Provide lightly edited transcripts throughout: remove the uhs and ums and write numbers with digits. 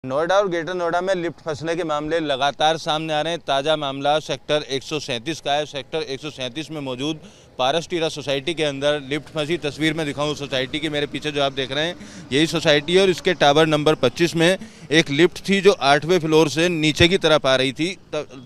नोएडा और ग्रेटर नोएडा में लिफ्ट फंसने के मामले लगातार सामने आ रहे हैं। ताज़ा मामला सेक्टर 137 का है। सेक्टर 137 में मौजूद पारसटीरा सोसाइटी के अंदर लिफ्ट फंसी। तस्वीर में दिखाऊं सोसाइटी की, मेरे पीछे जो आप देख रहे हैं यही सोसाइटी है और इसके टावर नंबर 25 में एक लिफ्ट थी जो 8वें फ्लोर से नीचे की तरफ आ रही थी।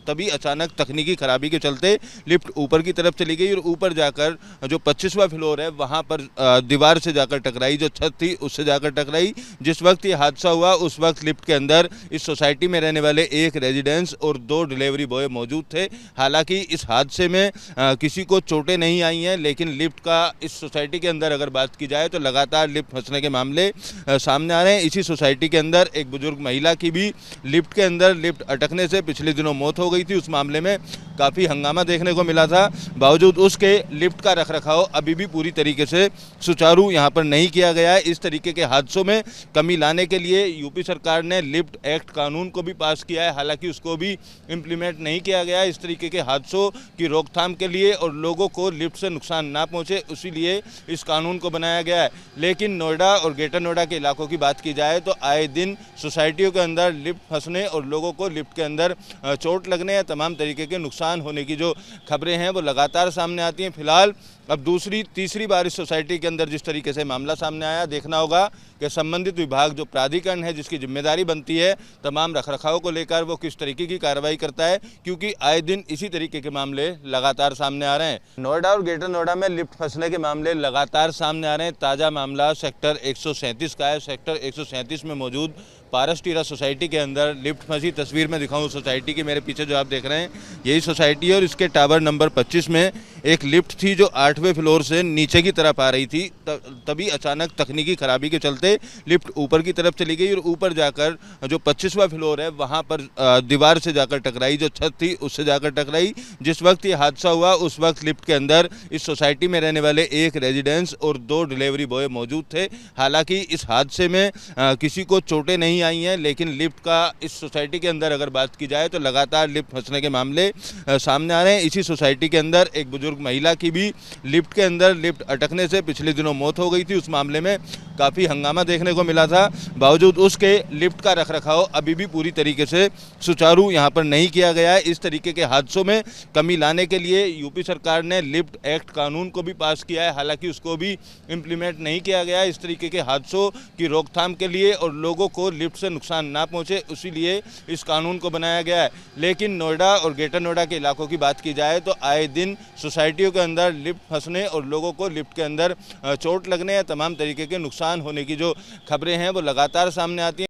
तभी अचानक तकनीकी खराबी के चलते लिफ्ट ऊपर की तरफ चली गई और ऊपर जाकर जो 25वां फ्लोर है वहाँ पर दीवार से जाकर टकराई, जो छत थी उससे जाकर टकराई। जिस वक्त ये हादसा हुआ उस वक्त लिफ्ट के अंदर इस सोसाइटी में रहने वाले एक रेजिडेंस और 2 डिलीवरी बॉय मौजूद थे। हालांकि इस हादसे में किसी को चोटें नहीं आई हैं, लेकिन लिफ्ट का इस सोसाइटी के अंदर अगर बात की जाए तो लगातार लिफ्ट फंसने के मामले सामने आ रहे हैं। इसी सोसाइटी के अंदर एक बुजुर्ग महिला की भी लिफ्ट के अंदर लिफ्ट अटकने से पिछले दिनों मौत हो गई थी। उस मामले में काफ़ी हंगामा देखने को मिला था। बावजूद उसके लिफ्ट का रखरखाव अभी भी पूरी तरीके से सुचारू यहाँ पर नहीं किया गया है। इस तरीके के हादसों में कमी लाने के लिए यूपी सरकार ने लिफ्ट एक्ट कानून को भी पास किया है, हालांकि उसको भी इम्प्लीमेंट नहीं किया गया है। इस तरीके के हादसों की रोकथाम के लिए और लोगों को लिफ्ट से नुकसान ना पहुंचे इसीलिए इस कानून को बनाया गया है। लेकिन नोएडा और ग्रेटर नोएडा के इलाकों की बात की जाए तो आए दिन सोसाइटियों के अंदर लिफ्ट फंसने और लोगों को लिफ्ट के अंदर चोट लगने या तमाम तरीके के नुकसान होने की जो खबरें हैं वो लगातार सामने आती हैं। फिलहाल अब दूसरी तीसरी बार इस सोसाइटी के अंदर जिस तरीके से मामला सामने आया, देखना होगा कि संबंधित विभाग जो प्राधिकरण है जिसकी जिम्मेदारी बनती है तमाम रखरखाव को लेकर वो किस तरीके की कार्रवाई करता है, क्योंकि आए दिन इसी तरीके के मामले लगातार सामने आ रहे हैं। नोएडा और ग्रेटर नोएडा में लिफ्ट फंसने के मामले लगातार सामने आ रहे हैं। ताज़ा मामला सेक्टर 137 का है। सेक्टर 137 में मौजूद पारसटीरा सोसाइटी के अंदर लिफ्ट फंसी। तस्वीर में दिखाऊं सोसाइटी की, मेरे पीछे जो आप देख रहे हैं यही सोसाइटी है और इसके टावर नंबर 25 में एक लिफ्ट थी जो 8वें फ्लोर से नीचे की तरफ आ रही थी। तभी अचानक तकनीकी खराबी के चलते लिफ्ट ऊपर की तरफ चली गई और ऊपर जाकर जो 25वां फ्लोर है वहाँ पर दीवार से जाकर टकराई, जो छत थी उससे जाकर टकराई। जिस वक्त ये हादसा हुआ उस वक्त लिफ्ट के अंदर इस सोसाइटी में रहने वाले एक रेजिडेंस और 2 डिलीवरी बॉय मौजूद थे। हालांकि इस हादसे में किसी को चोटें नहीं आई हैं, लेकिन लिफ्ट का इस सोसाइटी के अंदर अगर बात की जाए तो लगातार लिफ्ट फंसने के मामले सामने आ रहे हैं। इसी सोसाइटी के अंदर एक बुजुर्ग महिला की भी लिफ्ट के अंदर लिफ्ट अटकने से पिछले दिनों मौत हो गई थी। उस मामले में काफ़ी हंगामा देखने को मिला था। बावजूद उसके लिफ्ट का रखरखाव अभी भी पूरी तरीके से सुचारू यहाँ पर नहीं किया गया है। इस तरीके के हादसों में कमी लाने के लिए यूपी सरकार ने लिफ्ट एक्ट कानून को भी पास किया है, हालांकि उसको भी इम्प्लीमेंट नहीं किया गया है। इस तरीके के हादसों की रोकथाम के लिए और लोगों को लिफ्ट से नुकसान ना पहुंचे इसीलिए इस कानून को बनाया गया है। लेकिन नोएडा और ग्रेटर नोएडा के इलाकों की बात की जाए तो आए दिन सोसाइटियों के अंदर लिफ्ट फंसने और लोगों को लिफ्ट के अंदर चोट लगने या तमाम तरीके के नुकसान होने की जो खबरें हैं वो लगातार सामने आती हैं।